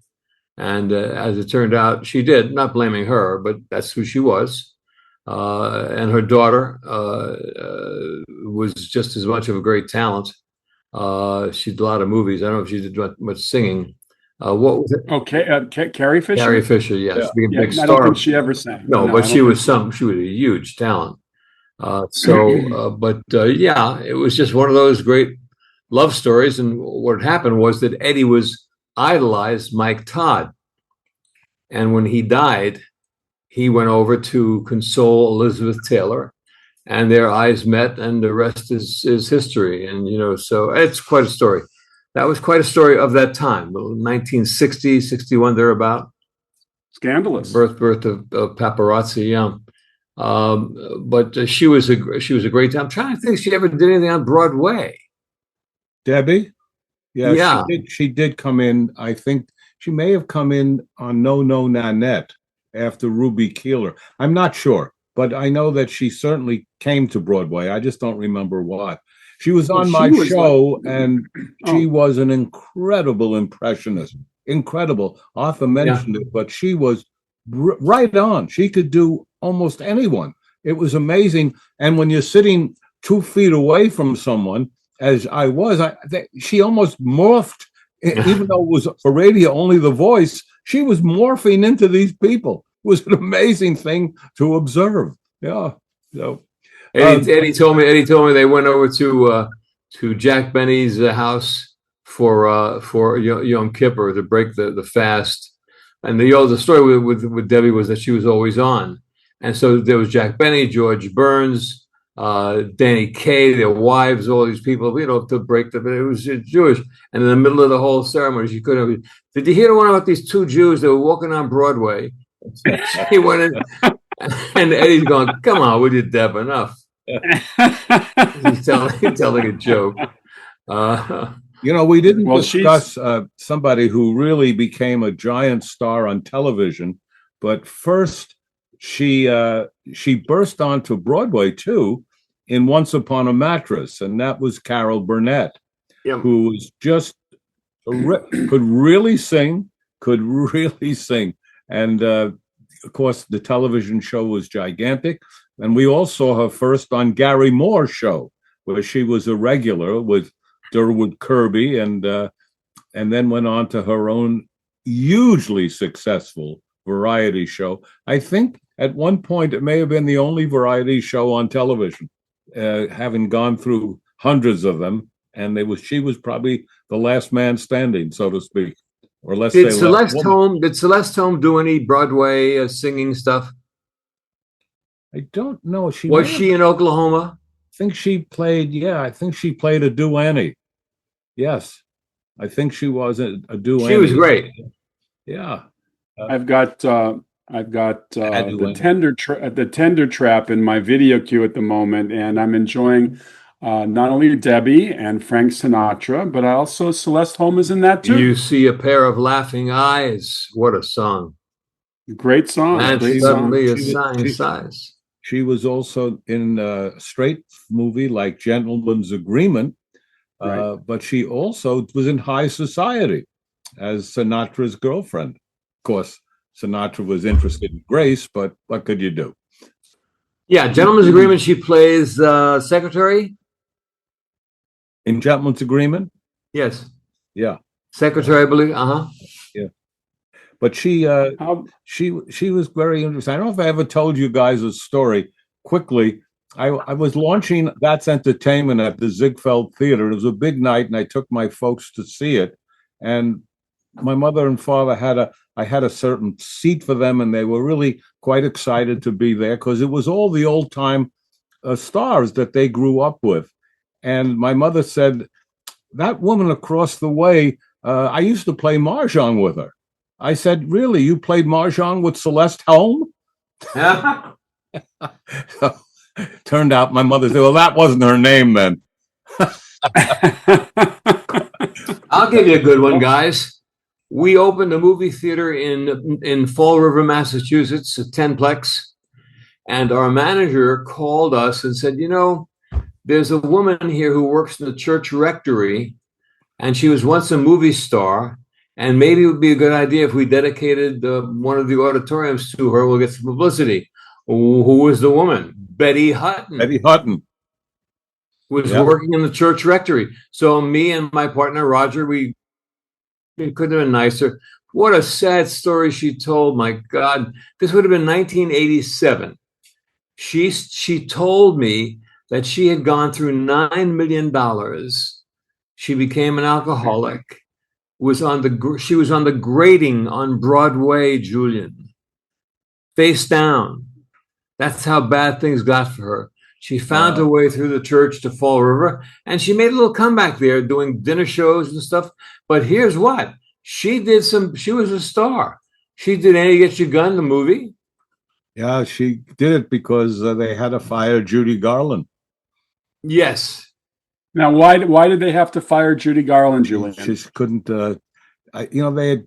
And as it turned out, she did. Not blaming her, but that's who she was. And her daughter was just as much of a great talent. She did a lot of movies. I don't know if she did much singing. What was it? Okay, Carrie Fisher. Carrie Fisher, yes, yeah. Big star. I don't think she ever sang. No, but she was a huge talent. It was just one of those great love stories. And what happened was that Eddie idolized Mike Todd, and when he died, he went over to console Elizabeth Taylor, and their eyes met, and the rest is history. And so it's quite a story. That was quite a story of that time, 1960, 61, thereabout. Scandalous. Birth of paparazzi, yeah. But she was a great time. I'm trying to think if she ever did anything on Broadway. Debbie? Yeah. She did come in. I think she may have come in on No No Nanette after Ruby Keeler. I'm not sure, but I know that she certainly came to Broadway. I just don't remember what. She was on my show, and she was an incredible impressionist. Incredible. Arthur mentioned it, but she was right on. She could do almost anyone. It was amazing. And when you're sitting 2 feet away from someone, as I was, she almost morphed, even though it was for radio only the voice, she was morphing into these people. It was an amazing thing to observe. Yeah. So Eddie told me they went over to Jack Benny's house for Yom Kippur to break the fast. And the story with Debbie was that she was always on. And so there was Jack Benny, George Burns, Danny Kaye, their wives, all these people, to break the. It was Jewish, and in the middle of the whole ceremony, she couldn't have. Did you hear the one about these two Jews that were walking on Broadway? He went in, and Eddie's going, "Come on, would you, Deb? Enough." He's telling a joke. We didn't discuss somebody who really became a giant star on television, but first she burst onto Broadway too in Once Upon a Mattress, and that was Carol Burnett, who was just could really sing, and of course the television show was gigantic. And we all saw her first on Gary Moore's show, where she was a regular with Durwood Kirby, and then went on to her own hugely successful variety show. I think at one point it may have been the only variety show on television, having gone through hundreds of them, and she was probably the last man standing, so to speak. Or let's did say Celeste Holm do any Broadway singing stuff? I don't know. Was she in Oklahoma? I think she played a Duane. Yes, I think she was a Duane. She was great. Yeah, I've got the tender trap in my video queue at the moment, and I'm enjoying not only Debbie and Frank Sinatra, but also Celeste Holm is in that too. You see a pair of laughing eyes. What a song! Great song. And suddenly a sign size. She was also in a straight movie like Gentleman's Agreement, right. But she also was in High Society as Sinatra's girlfriend. Of course, Sinatra was interested in Grace, but what could you do? Yeah, Gentleman's Agreement, she plays secretary? In Gentleman's Agreement? Yes. Yeah. Secretary, I believe. Uh-huh. Yeah. But she was very interesting. I don't know if I ever told you guys a story quickly. I was launching That's Entertainment at the Ziegfeld Theater. It was a big night, and I took my folks to see it. And my mother and father I had a certain seat for them, and they were really quite excited to be there because it was all the old time stars that they grew up with. And my mother said, "That woman across the way, I used to play mahjong with her." I said, "Really? You played mahjong with Celeste Holm?" So, turned out my mother said, "Well, that wasn't her name then." I'll give you a good one, guys. We opened a movie theater in Fall River, Massachusetts, a 10-plex, and our manager called us and said, there's a woman here who works in the church rectory, and she was once a movie star, and maybe it would be a good idea if we dedicated one of the auditoriums to her. We'll get some publicity. Who was the woman? Betty Hutton. Betty Hutton was working in the church rectory. So me and my partner, Roger, it couldn't have been nicer. What a sad story she told. My God, this would have been 1987. She told me that she had gone through $9 million. She became an alcoholic. She was on the grating on Broadway, Julian, face down. That's how bad things got for her. She found her way through the church to Fall River, and she made a little comeback there, doing dinner shows and stuff. But here's what she did: she was a star. She did Annie Gets Your Gun, the movie. Yeah, she did it because they had to fire Judy Garland. Yes. Now, why did they have to fire Judy Garland, Julian? She couldn't. They had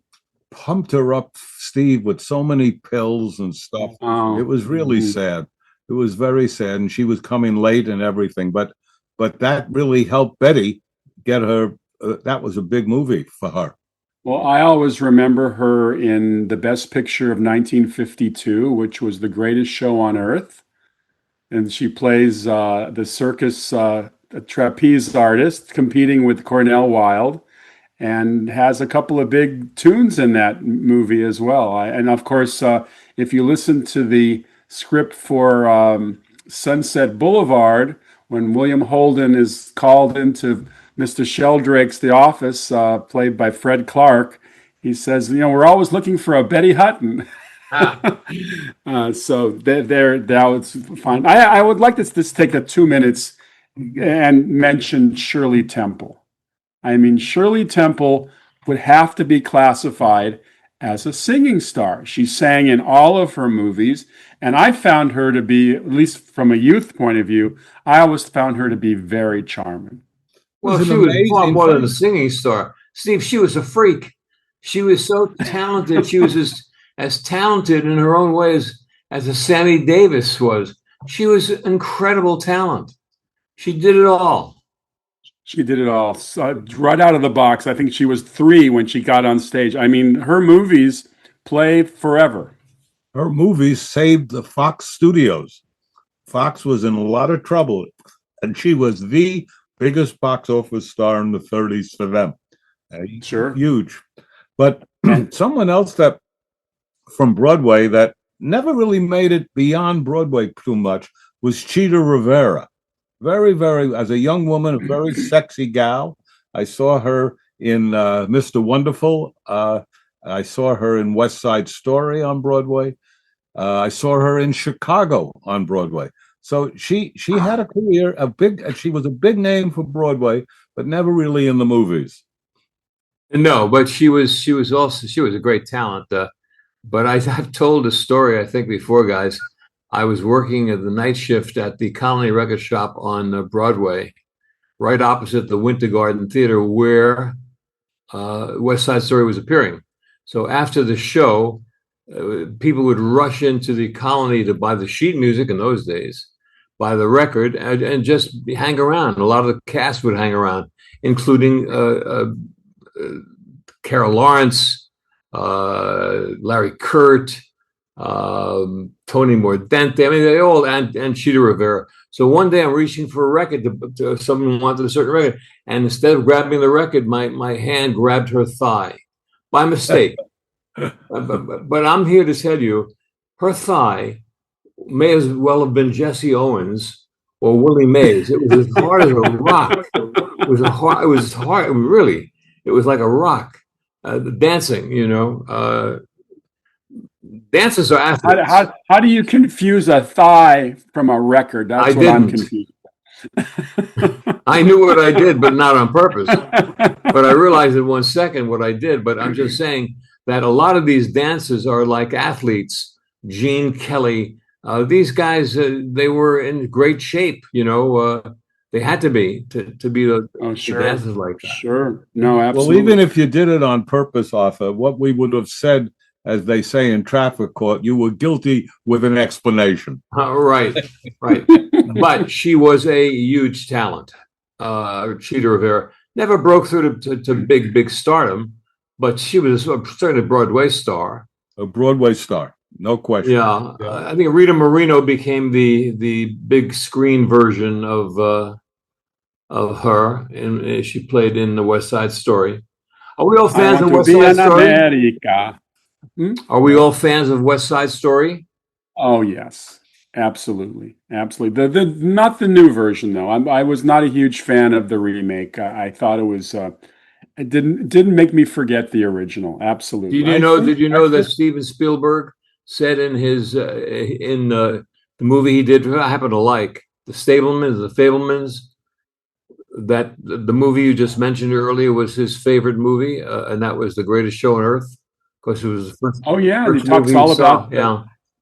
pumped her up, Steve, with so many pills and stuff. It was really sad. It was very sad, and she was coming late and everything. But that really helped Betty get her. That was a big movie for her. Well, I always remember her in the Best Picture of 1952, which was The Greatest Show on Earth, and she plays the circus trapeze artist competing with Cornell Wilde, and has a couple of big tunes in that movie as well. And of course, if you listen to the script for Sunset Boulevard, when William Holden is called into Mr. Sheldrake's The Office, played by Fred Clark, he says, we're always looking for a Betty Hutton. So that was fine. I would like to just take 2 minutes and mention Shirley Temple. I mean, Shirley Temple would have to be classified as a singing star. She sang in all of her movies, and I found her to be, at least from a youth point of view, I always found her to be very charming. Well, she was far more than a singing star. Steve, she was a freak. She was so talented. She was as talented in her own way as a Sammy Davis was. She was incredible talent. She did it all. She did it all. So, right out of the box. I think she was 3 when she got on stage. I mean, her movies play forever. Her movies saved the Fox studios. Fox was in a lot of trouble, and she was the biggest box office star in the 30s for them. Sure. Huge. But someone else that from Broadway that never really made it beyond Broadway too much was Chita Rivera. Very, very, as a young woman, a very sexy gal. I saw her in Mr. Wonderful. I saw her in West Side Story on Broadway. I saw her in Chicago on Broadway. So she had a career, she was a big name for Broadway, but never really in the movies. No, but she was a great talent. But I've told a story, I think, before, guys. I was working at the night shift at the Colony Record Shop on Broadway, right opposite the Winter Garden Theater, where West Side Story was appearing. So after the show, people would rush into the Colony to buy the sheet music in those days, buy the record, and just hang around. A lot of the cast would hang around, including Carol Lawrence, Larry Kurt, Tony Mordente. I mean, they all, and Chita Rivera. So one day I'm reaching for a record. Someone wanted a certain record, and instead of grabbing the record, my hand grabbed her thigh by mistake. But I'm here to tell you, her thigh may as well have been Jesse Owens or Willie Mays. It was as hard as a rock. It was hard. Really, it was like a rock. Dancing, dancers are athletes. How do you confuse a thigh from a record? That's what I'm confused. I knew what I did, but not on purpose. But I realized in 1 second what I did. But I'm just saying that a lot of these dancers are like athletes. Gene Kelly, these guys, they were in great shape. They had to be to be the dancers like that. Sure. No, absolutely. Well, even if you did it on purpose, Arthur, what we would have said, as they say in traffic court, you were guilty with an explanation. Right. But she was a huge talent. Chita Rivera never broke through to big stardom, but she was certainly a Broadway star. A Broadway star, no question. Yeah. I think Rita Moreno became the big screen version of her, and she played in the West Side Story. Are we all fans of West Side Story? America. Are we all fans of West Side Story? Oh yes, absolutely. Not the new version though. I was not a huge fan of the remake. I thought it was it didn't make me forget the original. Absolutely. Did you know that Steven Spielberg said in his the movie he did, I happen to like, The Fabelmans, that the movie you just mentioned earlier was his favorite movie, and that was The Greatest Show on Earth. Because it was the first. Oh yeah, he talks all about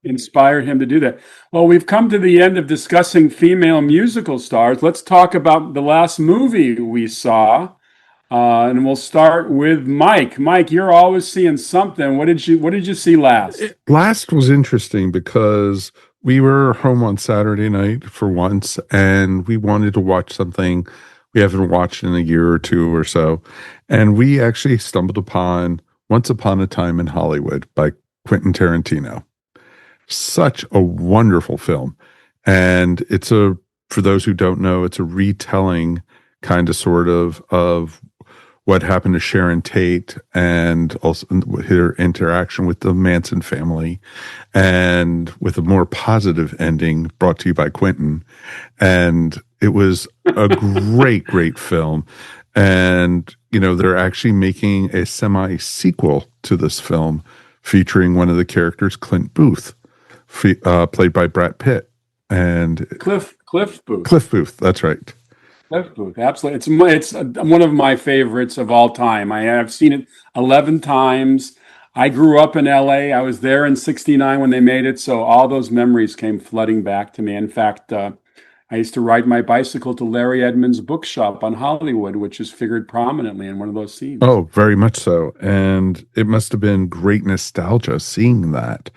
inspired him to do that. Well, we've come to the end of discussing female musical stars. Let's talk about the last movie we saw, and we'll start with Mike. Mike, you're always seeing something. What did you see last? Last was interesting because we were home on Saturday night for once, and we wanted to watch something we haven't watched in a year or two or so, and we actually stumbled upon Once Upon a Time in Hollywood by Quentin Tarantino. Such a wonderful film. And for those who don't know, it's a retelling kind of sort of what happened to Sharon Tate and also her interaction with the Manson family, and with a more positive ending brought to you by Quentin. And it was a great film. And, they're actually making a semi-sequel to this film featuring one of the characters, Clint Booth, played by Brad Pitt. And Cliff Booth. Cliff Booth, that's right. Cliff Booth, absolutely. It's one of my favorites of all time. I have seen it 11 times. I grew up in LA. I was there in '69 when they made it, so all those memories came flooding back to me. In fact, I used to ride my bicycle to Larry Edmonds' bookshop on Hollywood, which is figured prominently in one of those scenes. Oh, very much so. And it must have been great nostalgia seeing that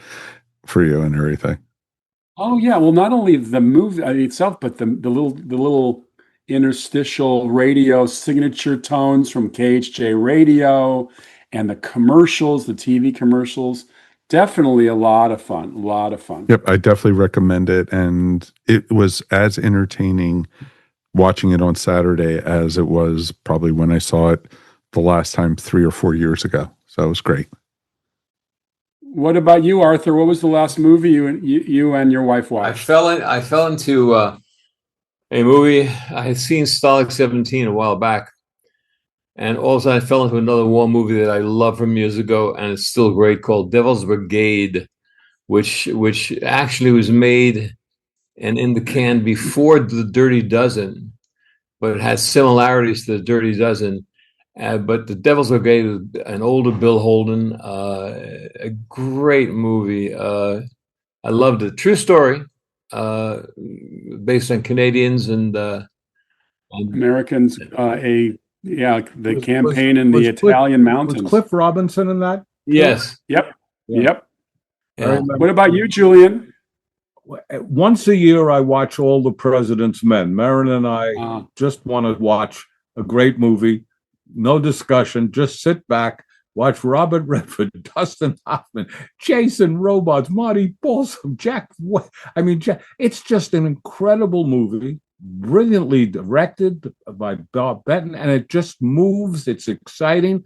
for you and everything. Oh yeah, well, not only the movie itself, but the little interstitial radio signature tones from KHJ Radio and the commercials, the TV commercials. Definitely a lot of fun. Yep, I definitely recommend it. And it was as entertaining watching it on Saturday as it was probably when I saw it the last time 3 or 4 years ago. So it was great. What about you, Arthur? What was the last movie you and your wife watched? I fell into a movie. I had seen Stalag 17 a while back. And also I fell into another war movie that I loved from years ago, and it's still great, called Devil's Brigade, which actually was made and in the can before The Dirty Dozen, but it has similarities to The Dirty Dozen. But The Devil's Brigade is an older Bill Holden, a great movie. I loved it. True story, based on Canadians and Americans. The campaign in the Italian mountains. Was Cliff Robinson in that? Yes. Yep. Yeah. Yep. Yeah. What about you, Julian? Once a year, I watch All the President's Men. Marin and I just want to watch a great movie. No discussion. Just sit back, watch Robert Redford, Dustin Hoffman, Jason Robards, Marty Balsam, Jack. It's just an incredible movie. Brilliantly directed by Bob Benton, and it just moves. It's exciting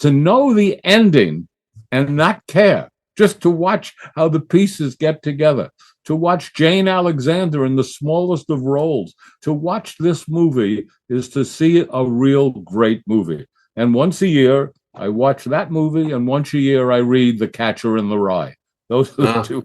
to know the ending and not care, just to watch how the pieces get together, to watch Jane Alexander in the smallest of roles. To watch this movie is to see a real great movie. And once a year, I watch that movie, and once a year, I read The Catcher in the Rye. Those are the two.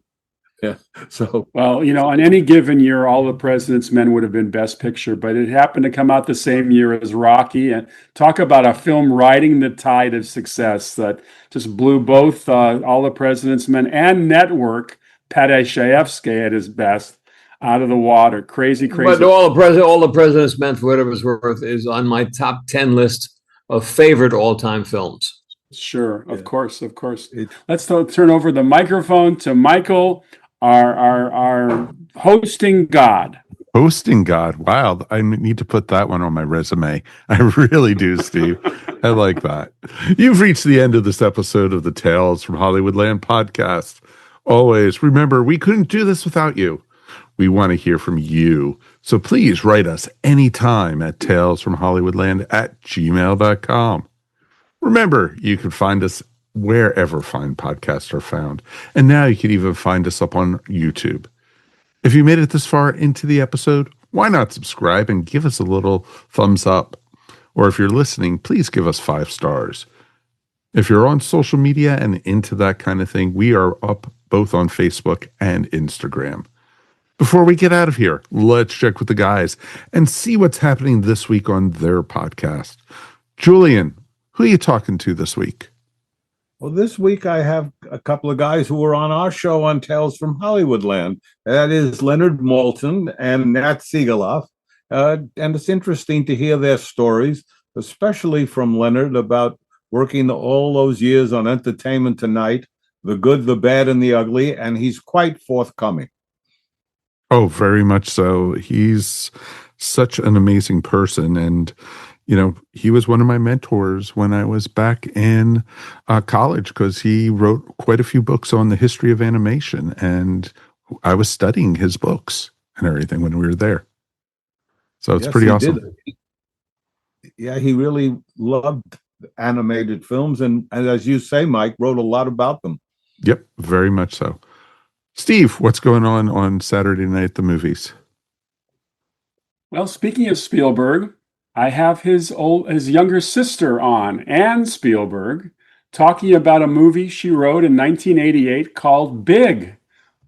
Yeah. So, well, on any given year, All the President's Men would have been Best Picture, but it happened to come out the same year as Rocky. And talk about a film riding the tide of success that just blew both All the President's Men and Network, Padashevsky at his best, out of the water. Crazy. But All the President's Men, for whatever it's worth, is on my top 10 list of favorite all-time films. Sure, of course. Let's turn over the microphone to Michael, our hosting god. Hosting god. Wow. I need to put that one on my resume. I really do, Steve. I like that. You've reached the end of this episode of the Tales from Hollywoodland podcast. Always remember, we couldn't do this without you. We want to hear from you. So please write us anytime at talesfromhollywoodland@gmail.com. Remember, you can find us wherever fine podcasts are found. And now you can even find us up on YouTube. If you made it this far into the episode, why not subscribe and give us a little thumbs up? Or if you're listening, please give us 5 stars. If you're on social media and into that kind of thing, we are up both on Facebook and Instagram. Before we get out of here, let's check with the guys and see what's happening this week on their podcast. Julian, who are you talking to this week? Well, this week I have a couple of guys who were on our show on Tales from Hollywoodland. That is Leonard Maltin and Nat Seegeloff. And it's interesting to hear their stories, especially from Leonard, about working all those years on Entertainment Tonight, The Good, the Bad, and the Ugly, and he's quite forthcoming. Oh, very much so. He's such an amazing person, and he was one of my mentors when I was back in college, because he wrote quite a few books on the history of animation, and I was studying his books and everything when we were there. So it's pretty awesome. Yeah, he really loved animated films, and as you say, Mike, wrote a lot about them. Yep, very much so. Steve, what's going on Saturday night at the movies? Well, speaking of Spielberg, I have his younger sister on, Anne Spielberg, talking about a movie she wrote in 1988 called Big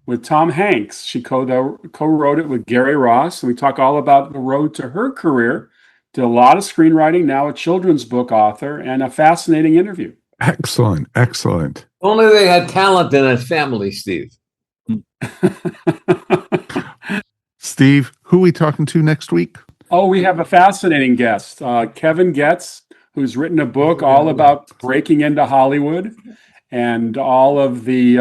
with Tom Hanks. She co-wrote it with Gary Ross, and we talk all about the road to her career. Did a lot of screenwriting, now a children's book author, and a fascinating interview. Excellent, excellent. Only they had talent in that family, Steve. Steve, who are we talking to next week? Oh, we have a fascinating guest, Kevin Getz, who's written a book all about breaking into Hollywood and all of the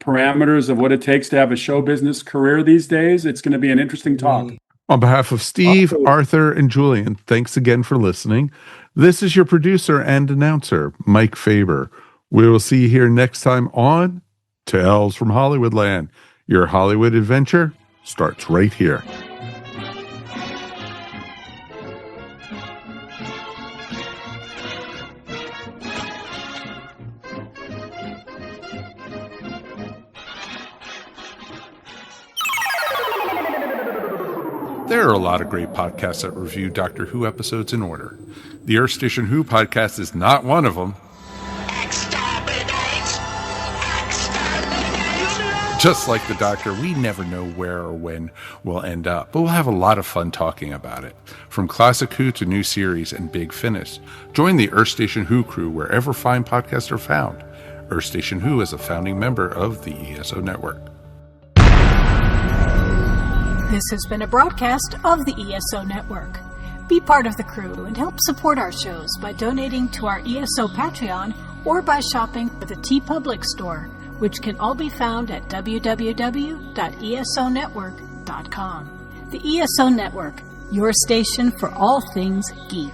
parameters of what it takes to have a show business career these days. It's going to be an interesting talk. On behalf of Steve, Arthur, and Julian, thanks again for listening. This is your producer and announcer, Mike Faber. We will see you here next time on Tales from Hollywoodland. Your Hollywood adventure starts right here. There are a lot of great podcasts that review Doctor Who episodes in order. The Earth Station Who podcast is not one of them. Just like the Doctor, we never know where or when we'll end up, but we'll have a lot of fun talking about it. From classic Who to new series and big finish, join the Earth Station Who crew wherever fine podcasts are found. Earth Station Who is a founding member of the ESO Network. This has been a broadcast of the ESO Network. Be part of the crew and help support our shows by donating to our ESO Patreon or by shopping at the TeePublic store, which can all be found at www.esonetwork.com. The ESO Network, your station for all things geek.